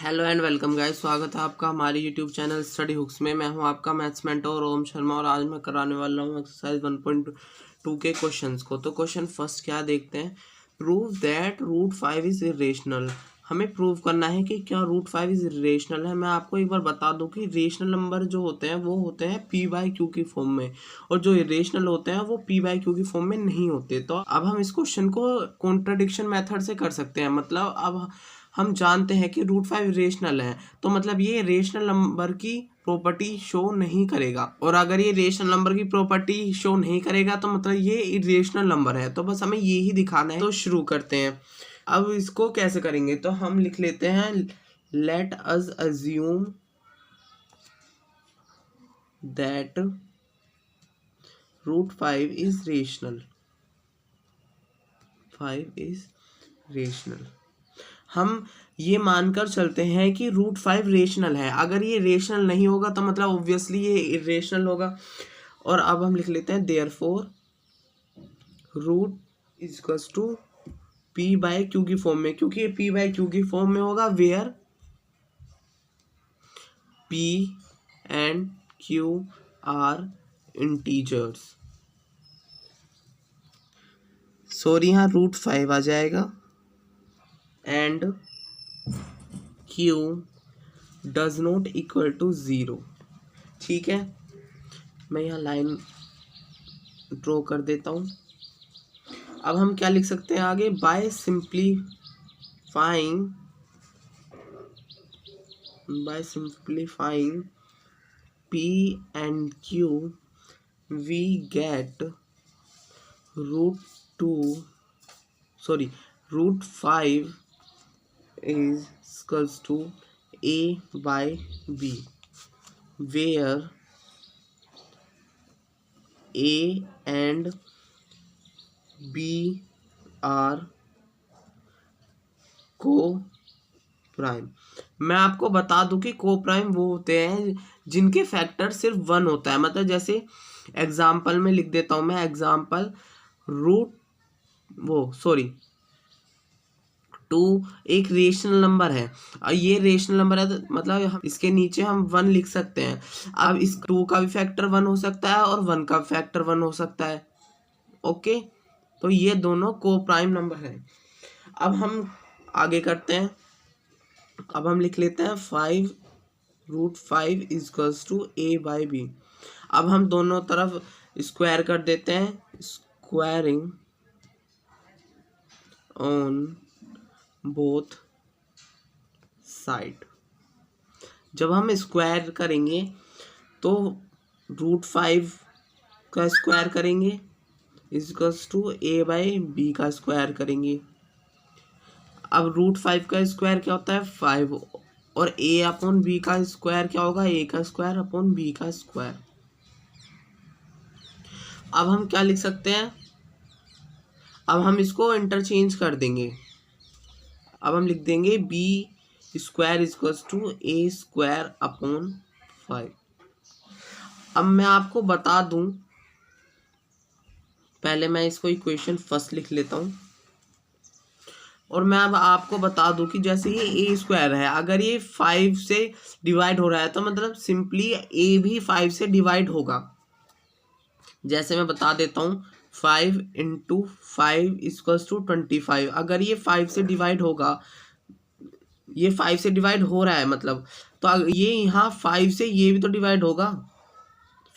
Hello and welcome guys, स्वागत है आपका हमारे यूट्यूब चैनल स्टडी हुक्स में। मैं हूं आपका मैथ्स मेंटर ओम शर्मा और आज मैं कराने वाला हूं एक्सरसाइज 1.2 के क्वेश्चंस को। तो क्वेश्चन फर्स्ट क्या देखते हैं, prove that root 5 is irrational. हमें प्रूव करना है कि क्या रूट 5 इज इरेशनल है। मैं आपको एक बार बता दूं कि रेशनल नंबर जो होते हैं वो होते हैं पी बाई क्यू की फॉर्म में, और जो इरेशनल होते हैं वो पी बाई क्यू की फॉर्म में नहीं होते। तो अब हम इस क्वेश्चन को कॉन्ट्रडिक्शन मेथड से कर सकते हैं। मतलब अब हम जानते हैं कि रूट 5 रेशनल है, तो मतलब ये रेशनल नंबर की प्रॉपर्टी शो नहीं करेगा, और अगर ये रेशनल नंबर की प्रॉपर्टी शो नहीं करेगा तो मतलब ये इरेशनल नंबर है। तो बस हमें ये ही दिखाना है। तो शुरू करते हैं। अब इसको कैसे करेंगे, तो हम लिख लेते हैं let us assume that root 5 is rational. 5 is rational. हम ये मानकर चलते हैं कि रूट 5 रेशनल है। अगर ये रेशनल नहीं होगा तो मतलब ऑब्वियसली ये इरेशनल होगा। और अब हम लिख लेते हैं therefore root is equals to P by Q की फॉर्म में, क्योंकि ये पी बाय क्यू की फॉर्म में होगा where P and Q are integers. Sorry, यहाँ रूट 5 आ जाएगा and Q does not equal to 0। ठीक है, मैं यहाँ लाइन ड्रॉ कर देता हूँ। अब हम क्या लिख सकते हैं आगे, by simplifying P and Q we get root 5 is equals to a by b, where a and b are को प्राइम। मैं आपको बता दूं कि को प्राइम वो होते हैं जिनके फैक्टर सिर्फ 1 होता है। मतलब जैसे एग्जाम्पल में लिख देता हूं मैं, एग्जाम्पल टू एक रेशनल नंबर है, और ये रेशनल नंबर है तो मतलब इसके नीचे हम 1 लिख सकते हैं। अब इस 2 का भी फैक्टर 1 हो सकता है और 1 का फैक्टर 1 हो सकता है। ओके, तो ये दोनों को प्राइम नंबर है। अब हम आगे करते हैं। अब हम लिख लेते हैं root 5 is equals to A by B. अब हम दोनों तरफ स्क्वायर कर देते हैं, स्क्वायरिंग ऑन बोथ साइड। जब हम स्क्वायर करेंगे तो रूट 5 का स्क्वायर करेंगे is equals to A by B का स्क्वायर करेंगे। अब रूट 5 का स्क्वायर क्या होता है 5, और ए अपॉन बी का स्क्वायर क्या होगा, ए का स्क्वायर अपॉन बी का स्क्वायर। अब हम क्या लिख सकते हैं, अब हम इसको इंटरचेंज कर देंगे। अब हम लिख देंगे B square equals to A square upon 5। अब मैं आपको बता दूं, पहले मैं इसको इक्वेशन फर्स्ट लिख लेता हूं, और मैं अब आपको बता दूं कि जैसे ये ए स्क्वायर है, अगर ये 5 से डिवाइड हो रहा है तो मतलब सिंपली ए भी 5 से डिवाइड होगा। जैसे मैं बता देता हूं 5 इंटू 5 इक्वल्स टू 25। अगर ये 5 से डिवाइड होगा, ये 5 से डिवाइड हो रहा है मतलब, तो ये यहाँ 5 से ये भी तो डिवाइड होगा,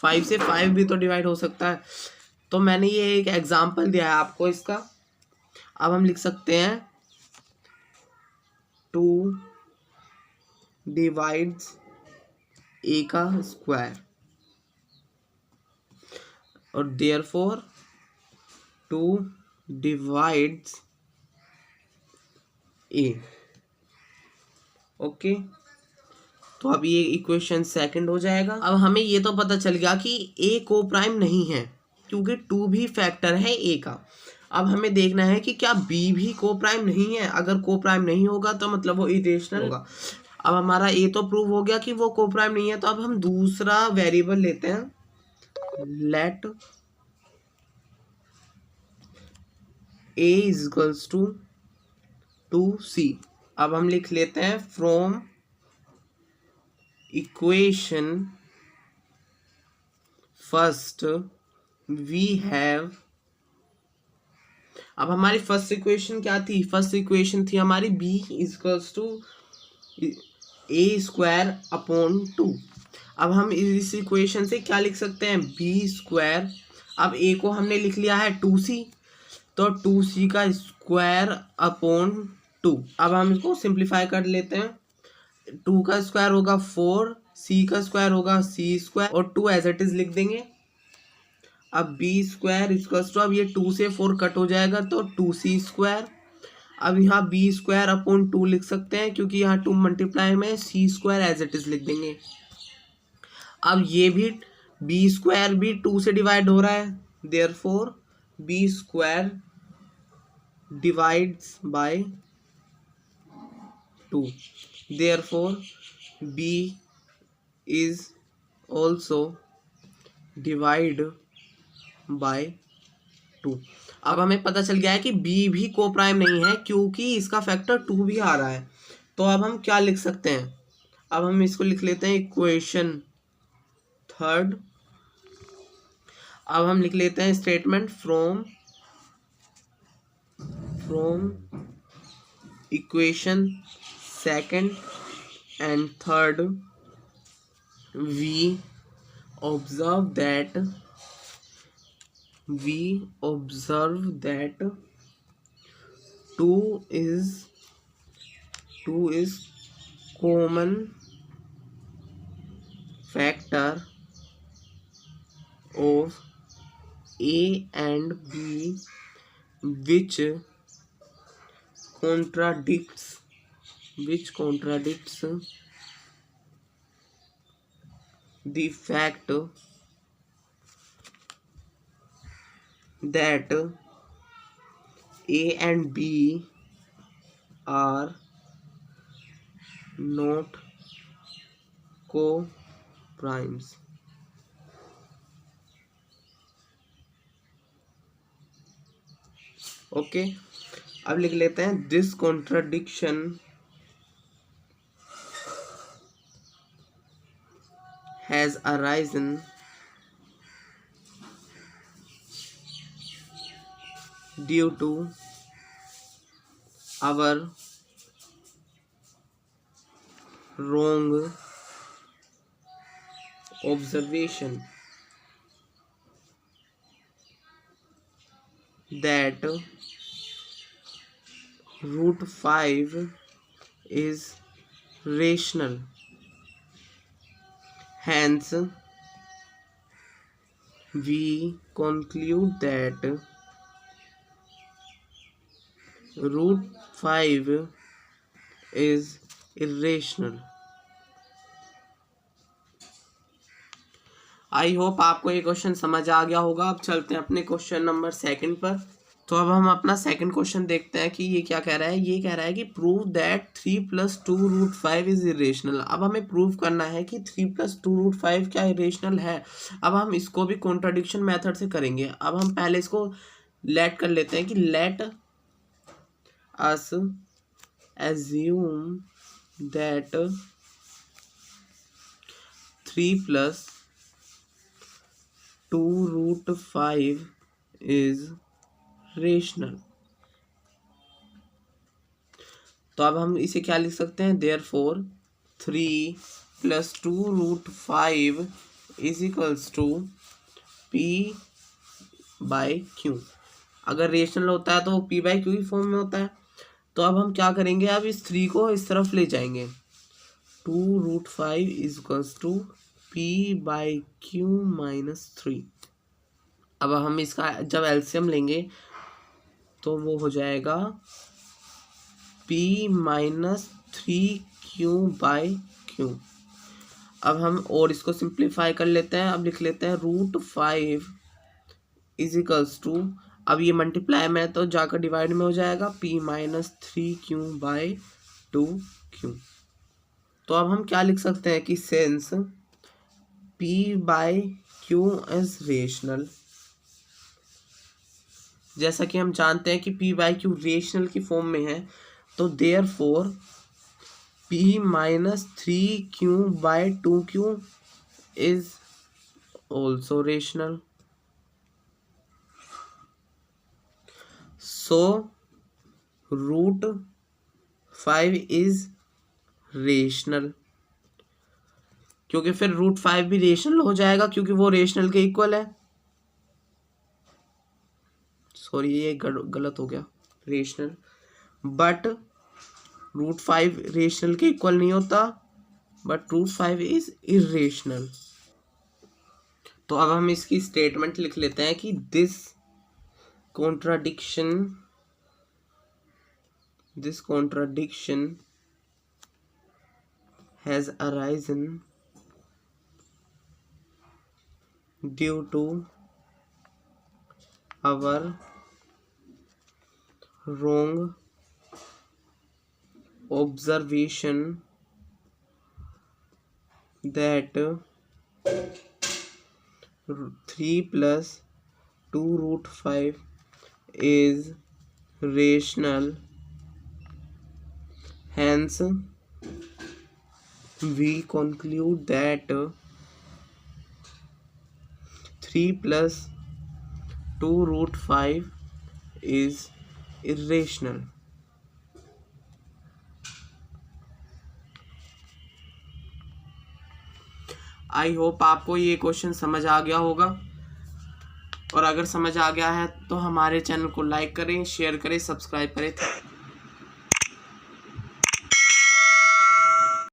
5 से 5 भी तो डिवाइड हो सकता है। तो मैंने ये एक एग्जांपल दिया है आपको इसका। अब हम लिख सकते हैं 2 डिवाइड्स ए का स्क्वायर, और देयरफॉर 2 डिवाइड्स ए। ओके, तो अब ये इक्वेशन सेकंड हो जाएगा। अब हमें ये तो पता चल गया कि ए को प्राइम नहीं है क्योंकि 2 भी फैक्टर है ए का। अब हमें देखना है कि क्या बी भी को प्राइम नहीं है। अगर को प्राइम नहीं होगा तो मतलब वो इरेशनल होगा। अब हमारा ए तो प्रूव हो गया कि वो को प्राइम नहीं है, तो अब हम दूसरा वेरिएबल लेते हैं, let A is equals to 2c। अब हम लिख लेते हैं from equation first we have, अब हमारी फर्स्ट इक्वेशन क्या थी? फर्स्ट इक्वेशन थी हमारी b equals to A square upon 2। अब हम इस इक्वेशन से क्या लिख सकते हैं? बी स्क्वायर, अब ए को हमने लिख लिया है 2c, तो 2c का स्क्वायर अपॉन 2। अब हम इसको सिंप्लीफाई कर लेते हैं। 2 का स्क्वायर होगा 4, c का स्क्वायर होगा c स्क्वायर, और 2 एज इट इज लिख देंगे। अब बी स्क्वायर इक्वल्स टू, अब ये 2 से 4 कट हो जाएगा तो 2c स्क्वायर। अब यहाँ बी स्क्वायर अपॉन 2 लिख सकते हैं क्योंकि यहाँ 2 मल्टीप्लाई में, सी स्क्वायर एज इट इज लिख देंगे। अब ये भी बी स्क्वायर भी 2 से डिवाइड हो रहा है, therefore B square divides by 2, therefore B is also divide by 2। अब हमें पता चल गया है कि b भी को प्राइम नहीं है क्योंकि इसका फैक्टर 2 भी आ रहा है। तो अब हम क्या लिख सकते हैं? अब हम इसको लिख लेते हैं इक्वेशन थर्ड। अब हम लिख लेते हैं statement from equation second and third we observe that 2 is common factor of A and B which contradicts the fact that A and B are not co-primes. Okay, अब लिख लेते हैं this contradiction has arisen due to our wrong observation that root 5 is rational. Hence, we conclude that root 5 is irrational. I hope आपको ये question समझ आ गया होगा। अब चलते हैं अपने क्वेश्चन नंबर सेकंड पर। तो अब हम अपना सेकंड क्वेश्चन देखते हैं कि ये क्या कह रहा है। ये कह रहा है कि प्रूव दैट 3 + 2 √5 इज इरेशनल। अब हमें प्रूव करना है कि 3 + 2 √5 क्या इरेशनल है। अब हम इसको भी कॉन्ट्राडिक्शन मेथड से करेंगे। अब हम पहले इसको लेट कर लेते हैं कि let us assume that 3 + 2 √5 is rational। तो अब हम इसे क्या लिख सकते हैं? Therefore 3 + 2 √5 is equals to P/Q। अगर रेशनल होता है तो P/Q की फॉर्म में होता है। तो अब हम क्या करेंगे? अब इस 3 को इस तरफ ले जाएंगे। 2 √5 इज इक्वल्स टू P/Q - 3। अब हम इसका जब एलसीएम लेंगे तो वो हो जाएगा P - 3Q/Q। अब हम और इसको सिंप्लीफाई कर लेते हैं। अब लिख लेते हैं √5 इज इक्वल्स टू, अब ये मल्टीप्लाई में तो जाकर डिवाइड में हो जाएगा, P - 3Q/2Q। तो अब हम क्या लिख सकते हैं कि सेंस P/Q इज रेशनल। जैसा कि हम जानते हैं कि P/Q रेशनल की फॉर्म में है, तो therefore p minus 3q by 2q is also rational. So root 5 is rational, क्योंकि फिर रूट 5 भी रेशनल हो जाएगा क्योंकि वो रेशनल के इक्वल है. सॉरी ये गलत हो गया, रेशनल. बट रूट 5 रेशनल के इक्वल नहीं होता, बट रूट 5 इज इरेशनल. तो अब हम इसकी स्टेटमेंट लिख लेते हैं कि this contradiction has arisen due to our wrong observation that 3 plus 2 root 5 is rational. Hence we conclude that 3 plus 2 root 5 is irrational. I hope आपको ये क्वेश्चन समझ आ गया होगा, और अगर समझ आ गया है तो हमारे चैनल को लाइक करें, शेयर करें, सब्सक्राइब करें.